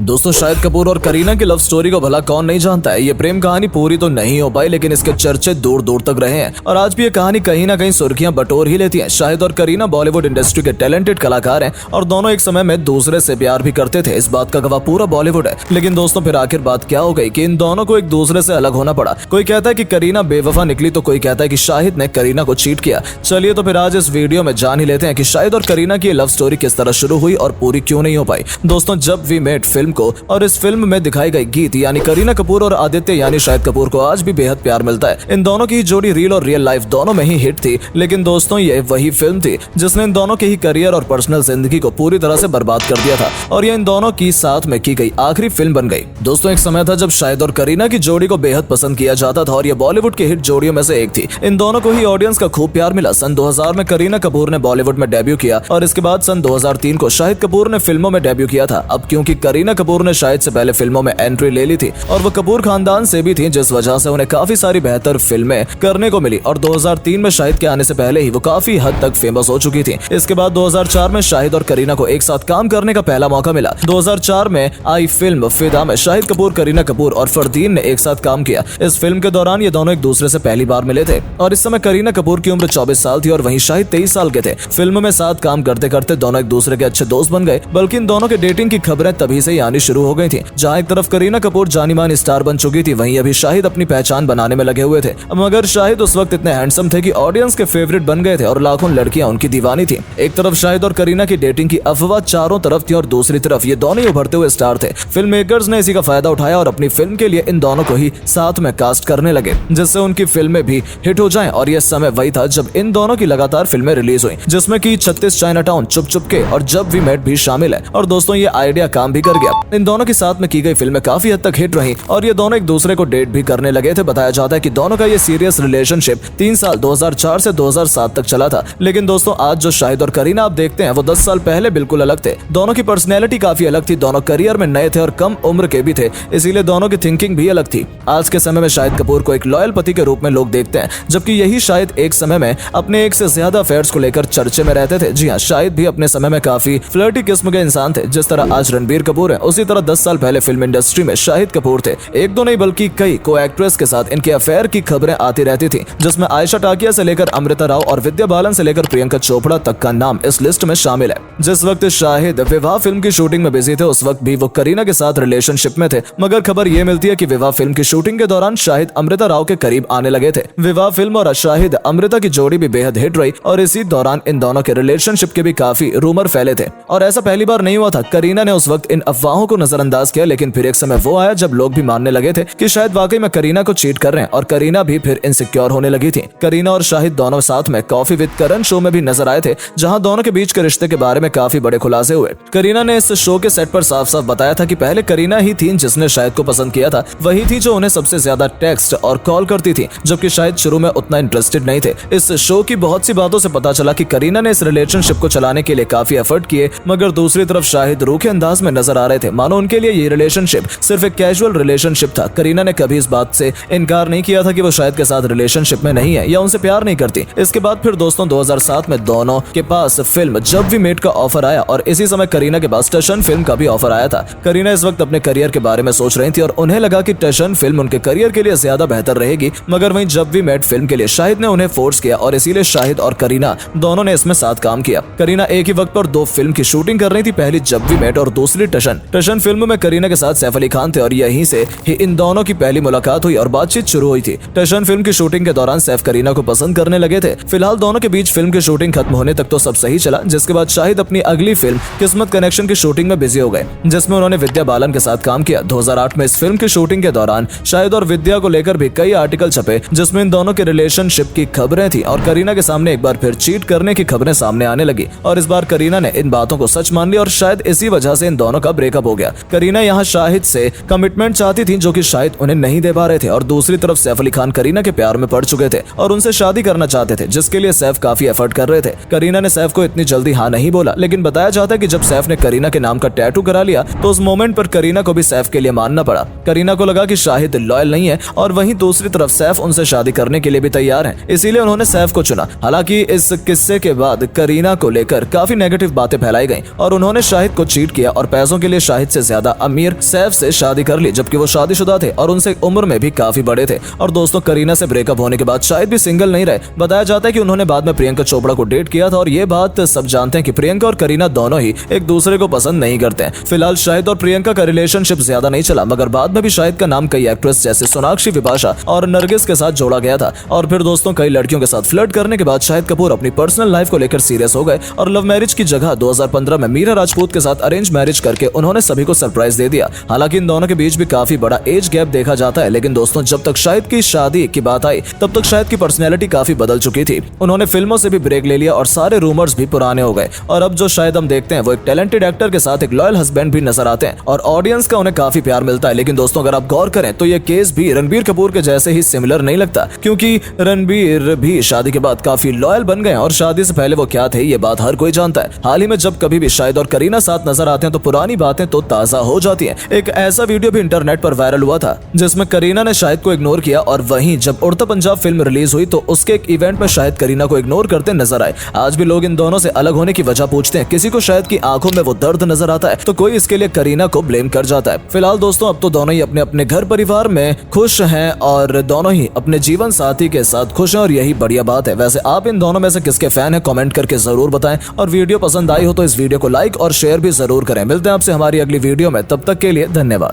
दोस्तों शाहिद कपूर और करीना की लव स्टोरी को भला कौन नहीं जानता है। ये प्रेम कहानी पूरी तो नहीं हो पाई, लेकिन इसके चर्चे दूर दूर तक रहे हैं और आज भी ये कहानी कहीं ना कहीं सुर्खियां बटोर ही लेती है। शाहिद और करीना बॉलीवुड इंडस्ट्री के टैलेंटेड कलाकार हैं और दोनों एक समय में दूसरे से प्यार भी करते थे। इस बात का गवाह पूरा बॉलीवुड है। लेकिन दोस्तों फिर आखिर बात क्या हो गई कि इन दोनों को एक दूसरे से अलग होना पड़ा। कोई कहता है कि करीना बेवफा निकली तो कोई कहता है कि शाहिद ने करीना को चीट किया। चलिए तो फिर आज इस वीडियो में जान ही लेते हैं कि शाहिद और करीना की लव स्टोरी किस तरह शुरू हुई और पूरी क्यों नहीं हो पाई। दोस्तों जब वी मेट फिल्म को और इस फिल्म में दिखाई गई गीत यानी करीना कपूर और आदित्य यानी शाहिद कपूर को आज भी बेहद प्यार मिलता है। इन दोनों की जोड़ी रील और रियल लाइफ दोनों में ही हिट थी। लेकिन दोस्तों ये वही फिल्म थी जिसने इन दोनों के ही करियर और पर्सनल जिंदगी को पूरी तरह से बर्बाद कर दिया था और ये इन दोनों की साथ में की गई आखिरी फिल्म बन गई। दोस्तों एक समय था जब शाहिद और करीना की जोड़ी को बेहद पसंद किया जाता था और ये बॉलीवुड के हिट जोड़ियों में से एक थी। इन दोनों को ही ऑडियंस का खूब प्यार मिला। सन 2000 में करीना कपूर ने बॉलीवुड में डेब्यू किया और इसके बाद सन 2003 को शाहिद कपूर ने फिल्मों में डेब्यू किया था। अब क्योंकि करीना कपूर ने शाहिद से पहले फिल्मों में एंट्री ले ली थी और वो कपूर खानदान से भी थी, जिस वजह से उन्हें काफी सारी बेहतर फिल्में करने को मिली और 2003 में शाहिद के आने से पहले ही वो काफी हद तक फेमस हो चुकी थी। इसके बाद 2004 में शाहिद और करीना को एक साथ काम करने का पहला मौका मिला। 2004 में आई फिल्म फिदा में शाहिद कपूर, करीना कपूर और फरदीन ने एक साथ काम किया। इस फिल्म के दौरान ये दोनों एक दूसरे से पहली बार मिले थे और इस समय करीना कपूर की उम्र 24 साल थी और वहीं शाहिद 23 साल के थे। फिल्म में साथ काम करते करते दोनों एक दूसरे के अच्छे दोस्त बन गए। बल्कि इन दोनों के डेटिंग की खबरें तभी से ही आनी शुरू हो गई थी। जहां एक तरफ करीना कपूर जानी मानी स्टार बन चुकी थी, वहीं अभी शाहिद अपनी पहचान बनाने में लगे हुए थे। मगर शाहिद उस वक्त इतने हैंडसम थे कि ऑडियंस के फेवरेट बन गए थे और लाखों लड़कियां उनकी दीवानी थी। एक तरफ शाहिद और करीना की डेटिंग की अफवाह चारों तरफ थी और दूसरी तरफ ये दोनों ही उभरते हुए स्टार थे। फिल्म मेकर्स ने इसी का फायदा उठाया और अपनी फिल्म के लिए इन दोनों को ही साथ में कास्ट करने लगे, जिससे उनकी फिल्में भी हिट हो जाएं। और यह समय वही था जब इन दोनों की लगातार फिल्में रिलीज हुई, जिसमें की 36 चाइनाटाउन, चुप चुप के और जब वी मेट भी शामिल है। और दोस्तों ये आइडिया काम भी कर गया। इन दोनों के साथ में की गई फिल्में काफी हद तक हिट रही और ये दोनों एक दूसरे को डेट भी करने लगे थे। बताया जाता है कि दोनों का ये सीरियस रिलेशनशिप 3 साल 2004 से 2007 तक चला था। लेकिन दोस्तों आज जो शाहिद और करीना आप देखते हैं वो 10 साल पहले बिल्कुल अलग थे। दोनों की पर्सनैलिटी काफी अलग थी, दोनों करियर में नए थे और कम उम्र के भी थे, इसीलिए दोनों की थिंकिंग भी अलग थी। आज के समय में शाहिद कपूर को एक लॉयल पति के रूप में लोग देखते हैं, जबकि यही शाहिद एक समय में अपने एक से ज्यादा अफेयर्स को लेकर चर्चे में रहते थे। जी हाँ, शाहिद भी अपने समय में काफी फ्लर्टी किस्म के इंसान थे। जिस तरह आज रणबीर कपूर है, उसी तरह 10 साल पहले फिल्म इंडस्ट्री में शाहिद कपूर थे। एक दो नहीं बल्कि कई को एक्ट्रेस के साथ इनके अफेयर की खबरें आती रहती थी, जिसमें आयशा टाकिया से लेकर अमृता राव और विद्या बालन से लेकर प्रियंका चोपड़ा तक का नाम इस लिस्ट में शामिल है। जिस वक्त शाहिद विवाह फिल्म की शूटिंग में बिजी थे, उस वक्त भी वो करीना के साथ रिलेशनशिप में थे। मगर खबर ये मिलती है कि विवाह फिल्म की शूटिंग के दौरान शाहिद अमृता राव के करीब आने लगे थे। विवाह फिल्म और शाहिद अमृता की जोड़ी भी बेहद हिट रही और इसी दौरान इन दोनों के रिलेशनशिप के भी काफी रूमर फैले थे और ऐसा पहली बार नहीं हुआ था। करीना ने उस वक्त इन अफवाहों को नजरअंदाज किया, लेकिन फिर एक समय वो आया जब लोग भी मानने लगे थे कि शायद वाकई में करीना को चीट कर रहे हैं और करीना भी फिर इनसिक्योर होने लगी थी। करीना और शाहिद दोनों साथ में कॉफी विद करण शो में भी नजर आए थे, जहां दोनों के बीच के रिश्ते के बारे में काफी बड़े खुलासे हुए। करीना ने इस शो के सेट पर साफ साफ बताया था कि पहले करीना ही थी जिसने शाहिद को पसंद किया था, वही थी जो उन्हें सबसे ज्यादा टेक्स्ट और कॉल करती थी, जबकि शाहिद शुरू में उतना इंटरेस्टेड नहीं थे। इस शो की बहुत सी बातों से पता चला कि करीना ने इस रिलेशनशिप को चलाने के लिए काफी एफर्ट किए, मगर दूसरी तरफ शाहिद रूखे अंदाज में नजर आ रहे थे, मानो उनके लिए ये रिलेशनशिप सिर्फ एक कैजुअल रिलेशनशिप था। करीना ने कभी इस बात से इनकार नहीं किया था कि वो शाहिद के साथ रिलेशनशिप में नहीं है या उनसे प्यार नहीं करती। इसके बाद फिर दोस्तों 2007 में दोनों के पास फिल्म जब वी मेट का ऑफर आया और इसी समय करीना के पास टशन फिल्म का भी ऑफर आया था। करीना इस वक्त अपने करियर के बारे में सोच रही थी और उन्हें लगा कि टशन फिल्म उनके करियर के लिए ज्यादा बेहतर रहेगी। मगर वहीं जब वी मेट फिल्म के लिए शाहिद ने उन्हें फोर्स किया और इसीलिए शाहिद और करीना दोनों ने इसमें साथ काम किया। करीना एक ही वक्त पर 2 फिल्म की शूटिंग कर रही थी, पहली जब वी मेट और दूसरी टशन। टशन फिल्म में करीना के साथ सैफ अली खान थे और यहीं से ही इन दोनों की पहली मुलाकात हुई और बातचीत शुरू हुई थी। टशन फिल्म की शूटिंग के दौरान सैफ करीना को पसंद करने लगे थे। फिलहाल दोनों के बीच फिल्म की शूटिंग खत्म होने तक तो सब सही चला, जिसके बाद शाहिद अपनी अगली फिल्म किस्मत कनेक्शन की शूटिंग में बिजी हो गए, जिसमें उन्होंने विद्या बालन के साथ काम किया। 2008 में इस फिल्म की शूटिंग के दौरान शाहिद और विद्या को लेकर भी कई आर्टिकल छपे, जिसमें इन दोनों के रिलेशनशिप की खबरें थी और करीना के सामने एक बार फिर चीट करने की खबरें सामने आने लगी और इस बार करीना ने इन बातों को सच मान लिया और शायद इसी वजह से इन दोनों का ब्रेकअप हो गया। करीना यहाँ शाहिद से कमिटमेंट चाहती थी, जो कि शाहिद उन्हें नहीं दे पा रहे थे और दूसरी तरफ सैफ अली खान करीना के प्यार में पड़ चुके थे और उनसे शादी करना चाहते थे, जिसके लिए सैफ काफी एफर्ट कर रहे थे। करीना ने सैफ को इतनी जल्दी हाँ नहीं बोला, लेकिन बताया जाता है कि जब सैफ ने करीना के नाम का टैटू करा लिया तो उस मोमेंट पर करीना को भी सैफ के लिए मानना पड़ा। करीना को लगा कि शाहिद लॉयल नहीं है और वहीं दूसरी तरफ सैफ उनसे शादी करने के लिए भी तैयार है, इसीलिए उन्होंने सैफ को चुना। हालांकि इस किस्से के बाद करीना को लेकर काफी नेगेटिव बातें फैलाई गईं और उन्होंने शाहिद को चीट किया और पैसों के लिए शाहिद से ज्यादा अमीर सैफ से शादी कर ली, जबकि वो शादीशुदा थे और उनसे उम्र में भी काफी बड़े थे। और दोस्तों करीना से ब्रेकअप होने के बाद शाहिद भी सिंगल नहीं रहे। बताया जाता है कि उन्होंने बाद में प्रियंका चोपड़ा को डेट किया था और ये बात सब जानते हैं कि प्रियंका और करीना दोनों ही एक दूसरे को पसंद नहीं करते हैं। फिलहाल शाहिद और प्रियंका का रिलेशनशिप ज्यादा नहीं चला, मगर बाद में भी शाहिद का नाम कई एक्ट्रेस जैसे सोनाक्षी, विपाशा और नरगिस के साथ जोड़ा गया था। और फिर दोस्तों कई लड़कियों के साथ फ्लर्ट करने के बाद शाहिद कपूर अपनी पर्सनल लाइफ को लेकर सीरियस हो गए और लव मैरिज की जगह 2015 में मीरा राजपूत के साथ अरेंज मैरिज करके उन्होंने सभी को सरप्राइज दे दिया। हालांकि इन दोनों के बीच भी काफी बड़ा एज गैप देखा जाता है, लेकिन दोस्तों जब तक शाहिद की शादी की बात आई तब तक शाहिद की पर्सनैलिटी काफी बदल चुकी थी। उन्होंने फिल्मों से भी ब्रेक ले लिया और सारे रूमर्स भी पुराने हो गए। और अब जो शायद हम देखते हैं वो एक टैलेंटेड एक्टर के साथ एक लॉयल हस्बैंड भी नजर आते हैं और ऑडियंस का उन्हें काफी प्यार मिलता है। लेकिन दोस्तों अगर आप गौर करें तो ये केस भी रणबीर कपूर के जैसे ही सिमिलर नहीं लगता, क्योंकि रणबीर भी शादी के बाद काफी लॉयल बन गए और शादी से पहले वो क्या थे ये बात हर कोई जानता है। हाल ही में जब कभी भी शाहिद और करीना साथ नजर आते हैं तो पुरानी बातें तो ताजा हो जाती हैं। एक ऐसा वीडियो भी इंटरनेट पर वायरल हुआ था जिसमें करीना ने शाहिद को इग्नोर किया और वहीं जब उड़ता पंजाब फिल्म रिलीज हुई तो उसके एक इवेंट में शाहिद करीना को इग्नोर करते नजर आए। आज भी लोग इन दोनों से अलग होने की वजह पूछते हैं। किसी को शायद की आंखों में वो दर्द नजर आता है तो कोई इसके लिए करीना को ब्लेम कर जाता है। फिलहाल दोस्तों अब तो दोनों ही अपने अपने घर परिवार में खुश हैं और दोनों ही अपने जीवन साथी के साथ खुश हैं और यही बढ़िया बात है। वैसे आप इन दोनों में से किसके फैन हैं कमेंट करके जरूर बताएं और वीडियो पसंद आई हो तो इस वीडियो को लाइक और शेयर भी जरूर करें। मिलते हैं आपसे हमारी अगली वीडियो में, तब तक के लिए धन्यवाद।